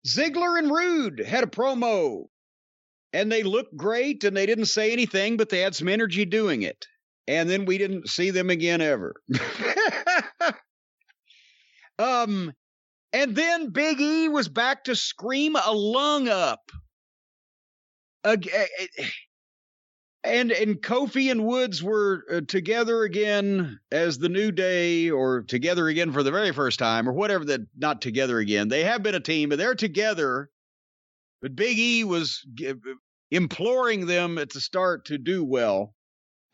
Ziggler and Rude had a promo, and they looked great, and they didn't say anything, but they had some energy doing it. And then we didn't see them again ever. And then Big E was back to scream a lung up. And Kofi and Woods were together again as the New Day, or together again for the very first time, or whatever. That not together again. They have been a team, but they're together. But Big E was imploring them at the start to do well.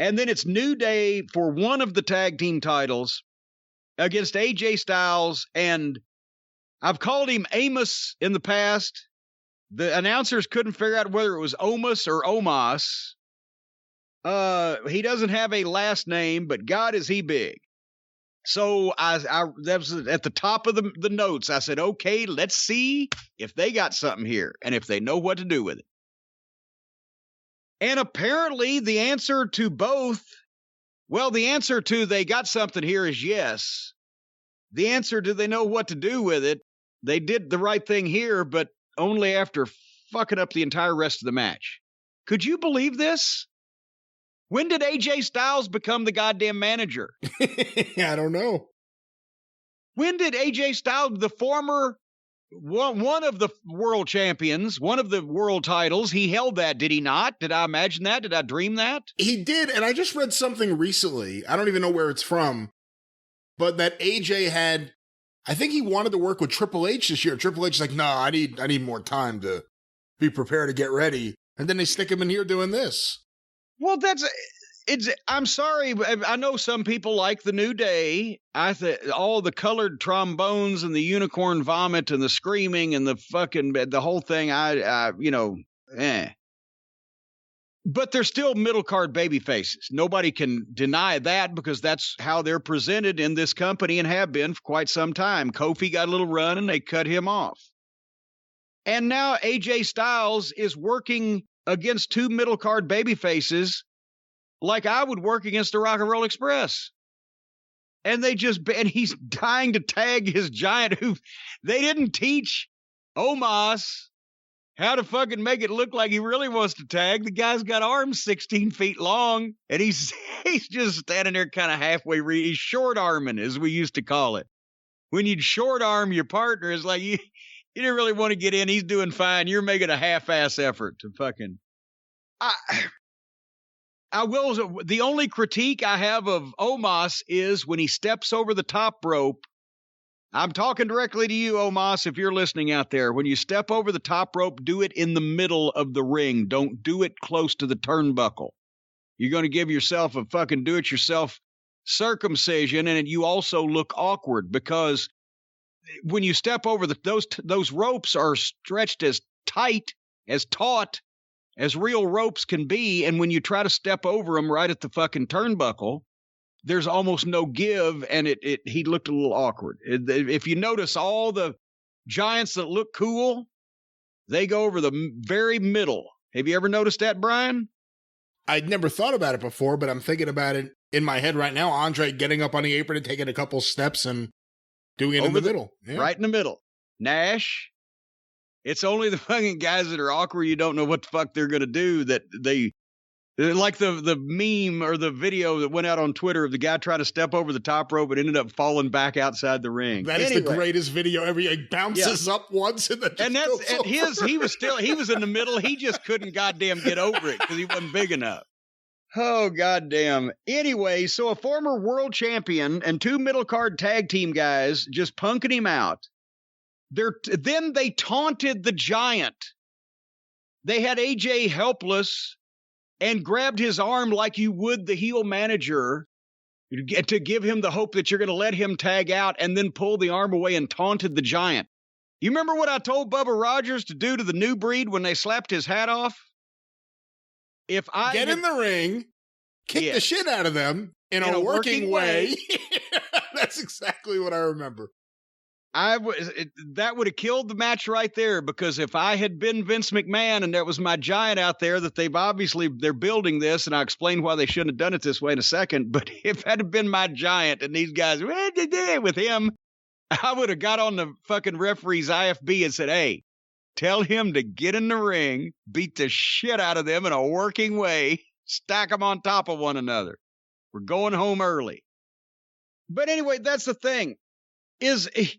And then it's New Day for one of the tag team titles against AJ Styles. And I've called him Amos in the past. The announcers couldn't figure out whether it was Omos or Omos. He doesn't have a last name, but God is he big. So that was at the top of the notes. I said, okay, let's see if they got something here and if they know what to do with it. And apparently the answer to both, well, the answer to they got something here is yes. The answer to they know what to do with it, they did the right thing here, but only after fucking up the entire rest of the match. Could you believe this? When did AJ Styles become the goddamn manager? I don't know. When did AJ Styles, the former one of the world champions, one of the world titles, he held that, did he not? Did I imagine that? Did I dream that? He did, and I just read something recently. I don't even know where it's from, but that AJ had, I think he wanted to work with Triple H this year. Triple H is like, no, I need more time to be prepared to get ready. And then they stick him in here doing this. Well, I'm sorry. I know some people like the New Day. All the colored trombones and the unicorn vomit and the screaming and the whole thing. But they're still middle card baby faces. Nobody can deny that because that's how they're presented in this company and have been for quite some time. Kofi got a little run and they cut him off. And now AJ Styles is working against two middle card baby faces like I would work against the Rock and Roll Express. And he's dying to tag his giant who they didn't teach Omos how to fucking make it look like he really wants to tag. The guy's got arms 16 feet long, and he's just standing there kind of halfway. He's short arming, as we used to call it. When you'd short arm your partner, it's like you didn't really want to get in. He's doing fine. You're making a half-ass effort to fucking. The only critique I have of Omos is when he steps over the top rope. I'm talking directly to you, Omos, if you're listening out there. When you step over the top rope, do it in the middle of the ring. Don't do it close to the turnbuckle. You're going to give yourself a fucking do-it-yourself circumcision, and you also look awkward because when you step over those ropes are stretched as tight, as taut as real ropes can be, and when you try to step over them right at the fucking turnbuckle, there's almost no give, and he looked a little awkward. If you notice, all the giants that look cool, they go over the very middle. Have you ever noticed that, Brian? I'd never thought about it before, but I'm thinking about it in my head right now. Andre getting up on the apron and taking a couple steps and doing it over in the middle. Yeah. Right in the middle. Nash. It's only the fucking guys that are awkward, you don't know what the fuck they're going to do, that they like the meme or the video that went out on Twitter of the guy trying to step over the top rope and ended up falling back outside the ring. That is the greatest video ever. He bounces up once and then he was in the middle. He just couldn't goddamn get over it because he wasn't big enough. Oh, goddamn. Anyway, so a former world champion and two middle card tag team guys just punking him out. Then they taunted the giant. They had AJ helpless and grabbed his arm like you would the heel manager to give him the hope that you're going to let him tag out, and then pull the arm away and taunted the giant. You remember what I told Bubba Rogers to do to the New Breed when they slapped his hat off? In the ring, kick the shit out of them in a working way. That's exactly what I remember. That would have killed the match right there, because if I had been Vince McMahon and there was my giant out there that they're building this, and I'll explain why they shouldn't have done it this way in a second, but if that had been my giant and these guys with him, I would have got on the fucking referee's IFB and said, hey, Tell him to get in the ring, beat the shit out of them in a working way, stack them on top of one another. We're going home early. But anyway, that's the thing, is it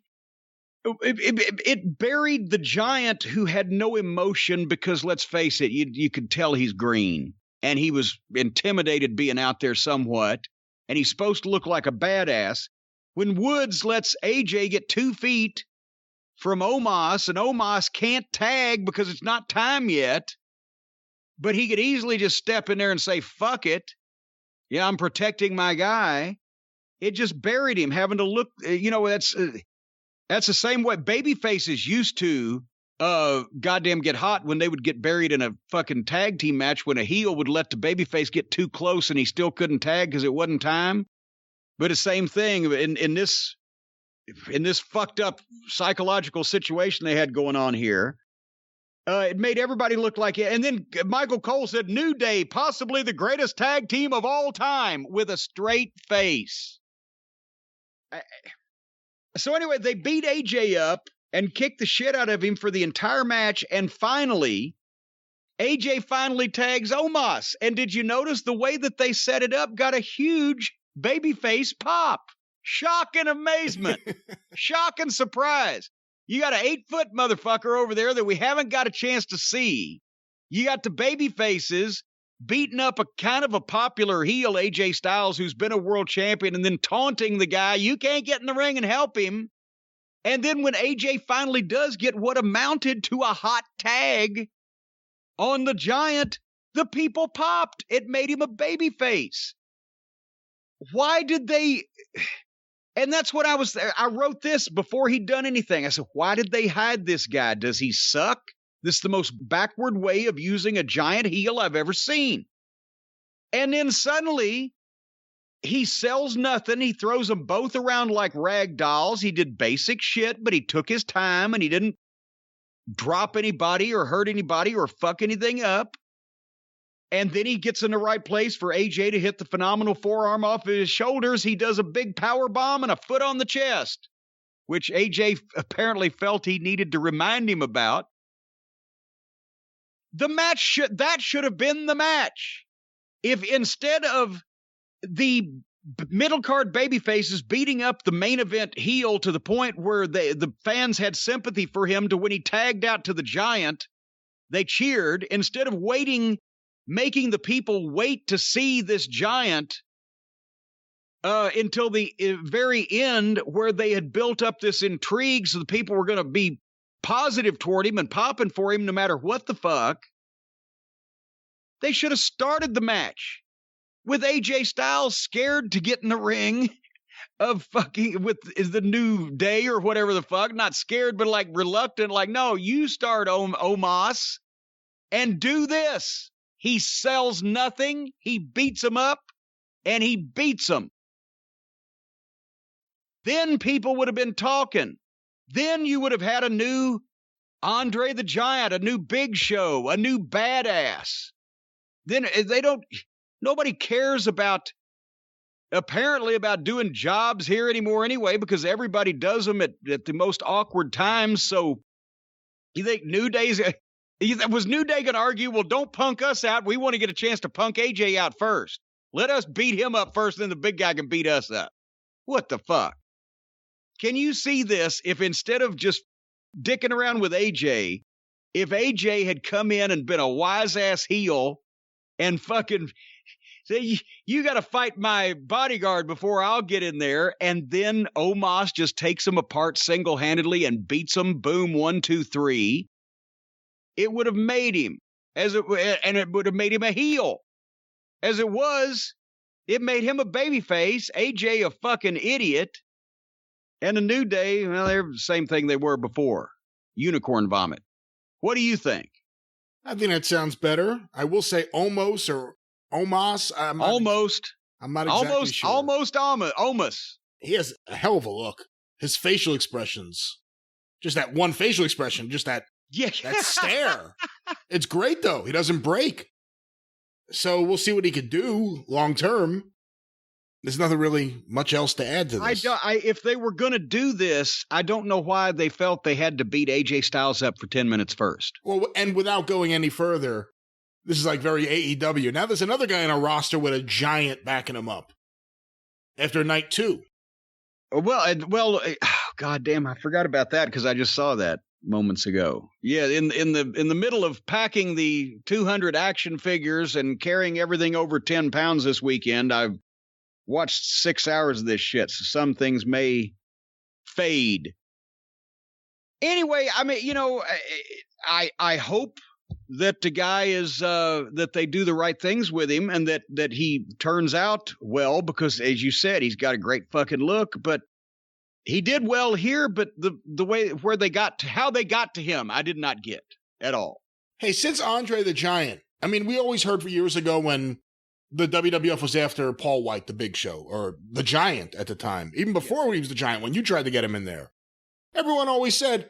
buried the Giant, who had no emotion, because let's face it, you could tell he's green, and he was intimidated being out there somewhat, and he's supposed to look like a badass. When Woods lets AJ get 2 feet from Omos, and Omos can't tag because it's not time yet, but he could easily just step in there and say, fuck it. Yeah, I'm protecting my guy. It just buried him, having to look, that's the same way babyfaces used to goddamn get hot when they would get buried in a fucking tag team match, when a heel would let the babyface get too close and he still couldn't tag because it wasn't time. But the same thing in this fucked up psychological situation they had going on here. It made everybody look like it. And then Michael Cole said, New Day, possibly the greatest tag team of all time, with a straight face. So anyway, they beat AJ up and kicked the shit out of him for the entire match. And finally, AJ finally tags Omos. And did you notice the way that they set it up got a huge babyface pop? Shock and amazement. Shock and surprise. You got an 8-foot motherfucker over there that we haven't got a chance to see. You got the babyfaces beating up a kind of a popular heel, AJ Styles, who's been a world champion, and then taunting the guy. You can't get in the ring and help him. And then when AJ finally does get what amounted to a hot tag on the Giant, the people popped. It made him a babyface. Why did they... And that's what I wrote this before he'd done anything. I said, why did they hide this guy? Does he suck? This is the most backward way of using a Giant heel I've ever seen. And then suddenly, he sells nothing. He throws them both around like rag dolls. He did basic shit, but he took his time, and he didn't drop anybody or hurt anybody or fuck anything up. And then he gets in the right place for AJ to hit the phenomenal forearm off of his shoulders. He does a big power bomb and a foot on the chest, which AJ apparently felt he needed to remind him about. The match should have been the match. If instead of the middle card babyfaces beating up the main event heel to the point where the fans had sympathy for him to when he tagged out to the Giant, they cheered, instead of making the people wait to see this Giant until the very end, where they had built up this intrigue so the people were going to be positive toward him and popping for him no matter what the fuck. They should have started the match with AJ Styles scared to get in the ring of fucking with the New Day or whatever the fuck. Not scared, but like reluctant, like, no, you start Omos and do this. He sells nothing. He beats him up, and he beats him. Then people would have been talking. Then you would have had a new Andre the Giant, a new Big Show, a new badass. Then nobody cares apparently about doing jobs here anymore anyway, because everybody does them at the most awkward times. So you think was New Day going to argue, well, don't punk us out. We want to get a chance to punk AJ out first. Let us beat him up first, then the big guy can beat us up. What the fuck? Can you see this if instead of just dicking around with AJ, if AJ had come in and been a wise-ass heel and fucking say, you got to fight my bodyguard before I'll get in there, and then Omos just takes him apart single-handedly and beats him, boom, 1, 2, 3, it would have made him, and it would have made him a heel. As it was, it made him a babyface, AJ a fucking idiot, and a New Day, well, they're the same thing they were before. Unicorn vomit. What do you think? I think that sounds better. I will say Omos or Omos. I'm not exactly sure. Almost Omos. He has a hell of a look. His facial expressions. Just that one facial expression. Just that stare. It's great, though. He doesn't break. So we'll see what he could do long term. There's nothing really much else to add to this. If they were going to do this, I don't know why they felt they had to beat AJ Styles up for 10 minutes first. Well, and without going any further, this is like very AEW. Now there's another guy on a roster with a giant backing him up after night 2. God damn, I forgot about that because I just saw that moments ago. Yeah, in the middle of packing the 200 action figures and carrying everything over 10 pounds this weekend, I've watched 6 hours of this shit, so some things may fade. Anyway, I mean, I hope that the guy is that they do the right things with him and that he turns out well, because as you said, he's got a great fucking look, but he did well here, but the way where they got to how they got to him, I did not get at all. Hey, since Andre the Giant, I mean, we always heard for years ago when the WWF was after Paul White, the Big Show, or the Giant at the time, even before he was the Giant, when you tried to get him in there, everyone always said,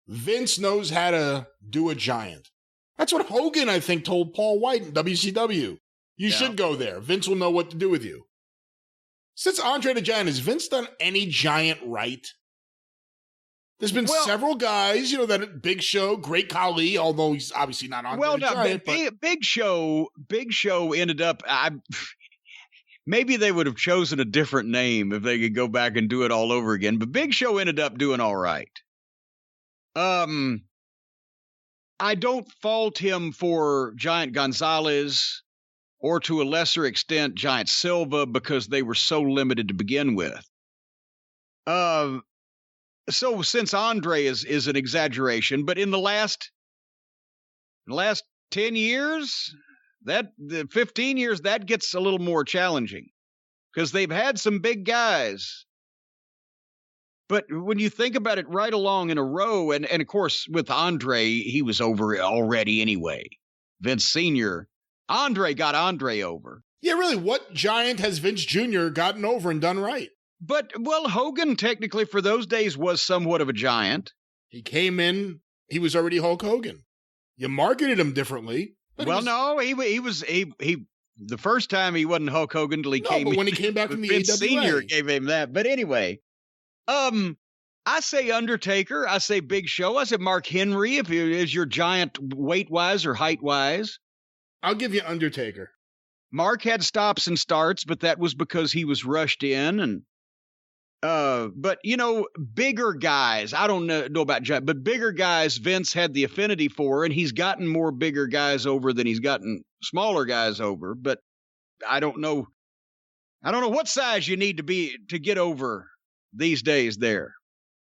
Vince knows how to do a giant. That's what Hogan, I think, told Paul White in WCW. You should go there. Vince will know what to do with you. Since Andre the Giant, has Vince done any giant right? There's been several guys, that Big Show, Great Khali, although he's obviously not Andre the Giant. Big Show ended up, maybe they would have chosen a different name if they could go back and do it all over again, but Big Show ended up doing all right. I don't fault him for Giant Gonzalez or to a lesser extent Giant Silva because they were so limited to begin with. So since Andre is an exaggeration, but in the last 10 years, the 15 years, that gets a little more challenging because they've had some big guys. But when you think about it right along in a row, and of course with Andre, he was over already anyway. Vince Sr., Andre got Andre over. Yeah, really, what giant has Vince Jr. gotten over and done right? But, Hogan technically for those days was somewhat of a giant. He came in, he was already Hulk Hogan. You marketed him differently. He was the first time he wasn't Hulk Hogan until he came in. But when he came back from the Vince AWA. Sr. gave him that. But anyway, I say Undertaker, I say Big Show, I say Mark Henry if he is your giant weight-wise or height-wise. I'll give you Undertaker. Mark had stops and starts, but that was because he was rushed in. And but bigger guys, I don't know about giant, but bigger guys Vince had the affinity for, and he's gotten more bigger guys over than he's gotten smaller guys over. But I don't know what size you need to be to get over these days there.